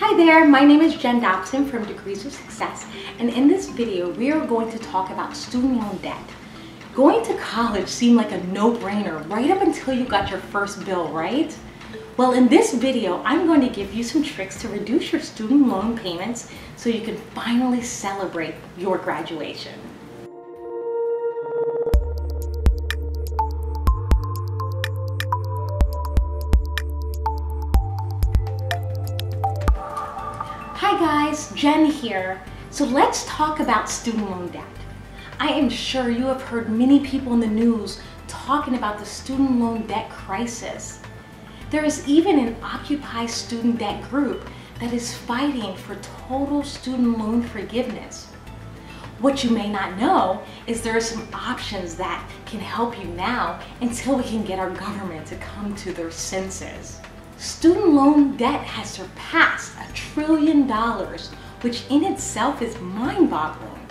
Hi there, my name is Jen Dobson from Degrees of Success, and in this video we are going to talk about student loan debt. Going to college seemed like a no-brainer right up until you got your first bill, right? Well, in this video I'm going to give you some tricks to reduce your student loan payments so you can finally celebrate your graduation. Hi guys, Jen here. So let's talk about student loan debt. I am sure you have heard many people in the news talking about the student loan debt crisis. There is even an Occupy student debt group that is fighting for total student loan forgiveness. What you may not know is there are some options that can help you now until we can get our government to come to their senses. Student loan debt has surpassed $1 trillion, which in itself is mind-boggling.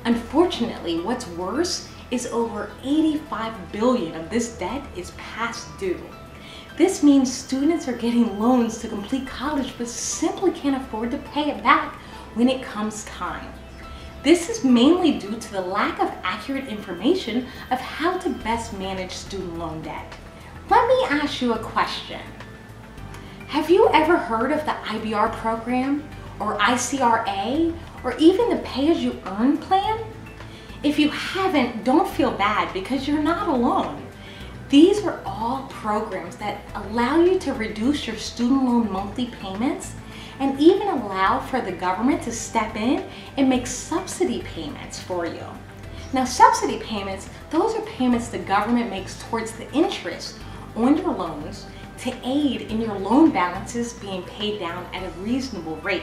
Unfortunately, what's worse is over $85 billion of this debt is past due. This means students are getting loans to complete college but simply can't afford to pay it back when it comes time. This is mainly due to the lack of accurate information of how to best manage student loan debt. Let me ask you a question. Have you ever heard of the IBR program, or ICR-A, or even the pay-as-you-earn plan? If you haven't, don't feel bad because you're not alone. These are all programs that allow you to reduce your student loan monthly payments and even allow for the government to step in and make subsidy payments for you. Now, subsidy payments, those are payments the government makes towards the interest on your loans to aid in your loan balances being paid down at a reasonable rate.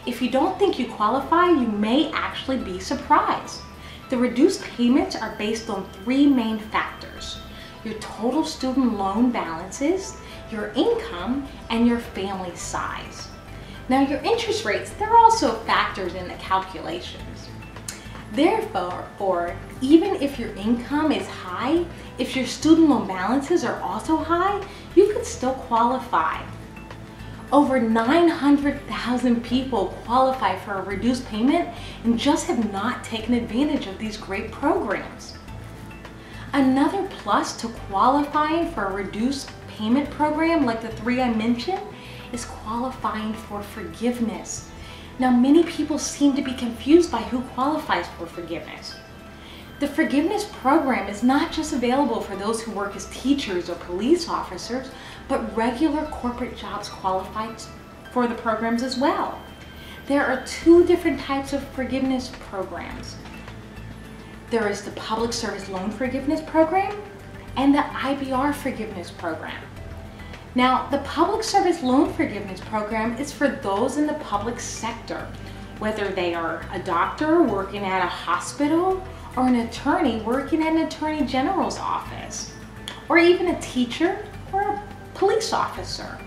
If you don't think you qualify, you may actually be surprised. The reduced payments are based on three main factors: your total student loan balances, your income, and your family size. Now, your interest rates, they're also factors in the calculations. Therefore, even if your income is high, if your student loan balances are also high, you could still qualify. Over 900,000 people qualify for a reduced payment and just have not taken advantage of these great programs. Another plus to qualifying for a reduced payment program like the three I mentioned is qualifying for forgiveness. Now, many people seem to be confused by who qualifies for forgiveness. The forgiveness program is not just available for those who work as teachers or police officers, but regular corporate jobs qualify for the programs as well. There are two different types of forgiveness programs. There is the Public Service Loan Forgiveness Program and the IBR Forgiveness Program. Now, the Public Service Loan Forgiveness Program is for those in the public sector, whether they are a doctor working at a hospital or an attorney working at an attorney general's office, or even a teacher or a police officer.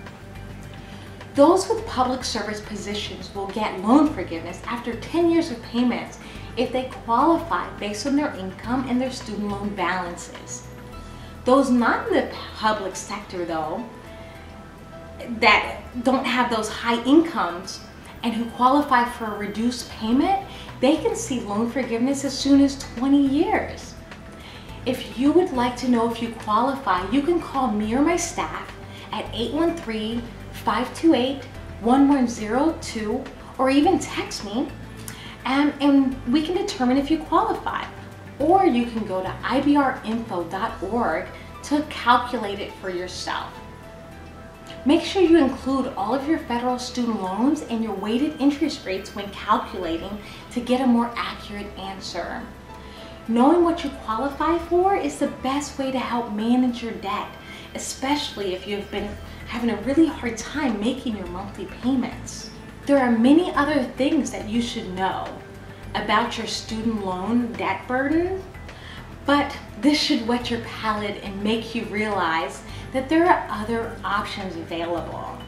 Those with public service positions will get loan forgiveness after 10 years of payments if they qualify based on their income and their student loan balances. Those not in the public sector, though, that don't have those high incomes and who qualify for a reduced payment, they can see loan forgiveness as soon as 20 years. If you would like to know if you qualify, you can call me or my staff at 813-528-1102 or even text me and we can determine if you qualify. Or you can go to ibrinfo.org to calculate it for yourself. Make sure you include all of your federal student loans and your weighted interest rates when calculating to get a more accurate answer. Knowing what you qualify for is the best way to help manage your debt, especially if you've been having a really hard time making your monthly payments. There are many other things that you should know about your student loan debt burden, but this should whet your palate and make you realize that there are other options available.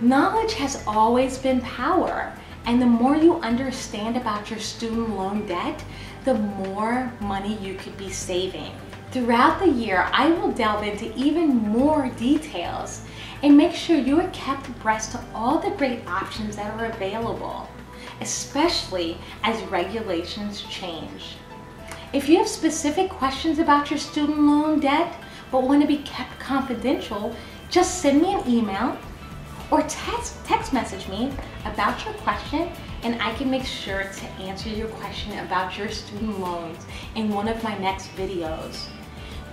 Knowledge has always been power, and the more you understand about your student loan debt, the more money you could be saving. Throughout the year, I will delve into even more details and make sure you are kept abreast of all the great options that are available, especially as regulations change. If you have specific questions about your student loan debt but want to be kept confidential, just send me an email or text message me about your question, and I can make sure to answer your question about your student loans in one of my next videos.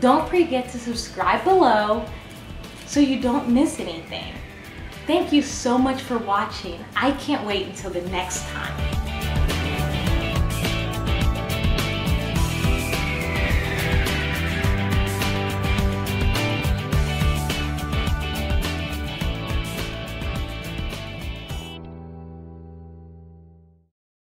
Don't forget to subscribe below so you don't miss anything. Thank you so much for watching. I can't wait until the next time.